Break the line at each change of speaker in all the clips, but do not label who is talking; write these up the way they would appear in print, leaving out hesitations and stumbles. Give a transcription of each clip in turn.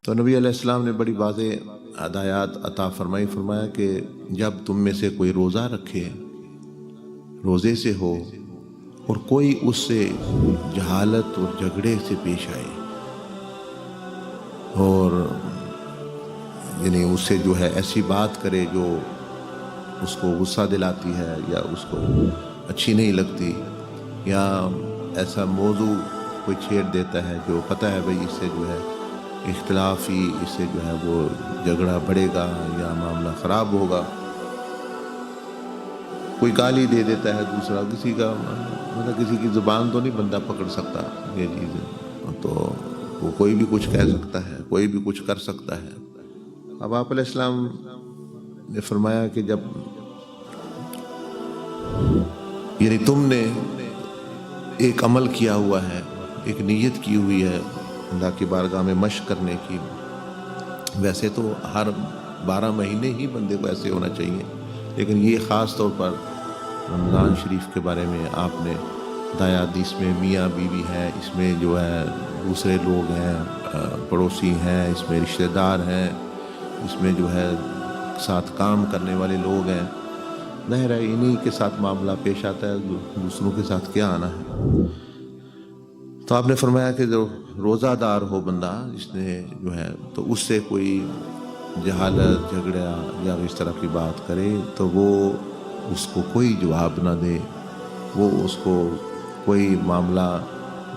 تو نبی علیہ السلام نے بڑی واضح ہدایات عطا فرمایا کہ جب تم میں سے کوئی روزہ رکھے، روزے سے ہو، اور کوئی اس سے جہالت اور جھگڑے سے پیش آئے، اور یعنی اس سے جو ہے ایسی بات کرے جو اس کو غصہ دلاتی ہے یا اس کو اچھی نہیں لگتی، یا ایسا موضوع کوئی چھیڑ دیتا ہے جو پتہ ہے بھئی اس سے جو ہے اختلاف ہی، اس سے جو ہے وہ جھگڑا بڑھے گا یا معاملہ خراب ہوگا، کوئی گالی دے دیتا ہے دوسرا، کسی کا مطلب کسی کی زبان تو نہیں بندہ پکڑ سکتا یہ چیز، تو وہ کوئی بھی کچھ کہہ سکتا ہے، کوئی بھی کچھ کر سکتا ہے۔ اب آپ علیہ السلام نے فرمایا کہ جب یعنی تم نے ایک عمل کیا ہوا ہے، ایک نیت کی ہوئی ہے اللہ کی بارگاہ میں مشق کرنے کی، ویسے تو ہر 12 مہینے ہی بندے کو ایسے ہونا چاہیے، لیکن یہ خاص طور پر رمضان شریف کے بارے میں آپ نے ہدایات دی، اس میں میاں بیوی ہے، اس میں جو ہے دوسرے لوگ ہیں، پڑوسی ہیں، اس میں رشتہ دار ہیں، اس میں جو ہے ساتھ کام کرنے والے لوگ ہیں، ظاہر ہے انہی کے ساتھ معاملہ پیش آتا ہے، دوسروں کے ساتھ کیا آنا ہے۔ تو آپ نے فرمایا کہ جو روزہ دار ہو بندہ، جس نے جو ہے تو اس سے کوئی جہالت، جھگڑا یا اس طرح کی بات کرے تو وہ اس کو کوئی جواب نہ دے، وہ اس کو کوئی معاملہ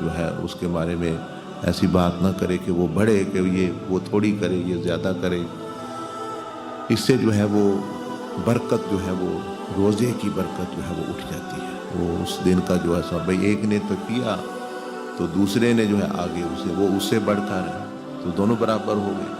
جو ہے اس کے بارے میں ایسی بات نہ کرے کہ وہ بڑھے، کہ وہ تھوڑی کرے، یہ زیادہ کرے۔ اس سے جو ہے وہ برکت جو ہے وہ روزے کی برکت جو ہے وہ اٹھ جاتی ہے، وہ اس دن کا جو ہے سب بھئی ایک نے تو کیا تو دوسرے نے جو ہے آگے اسے وہ اس سے بڑھ کر ہے تو دونوں برابر ہو گئے۔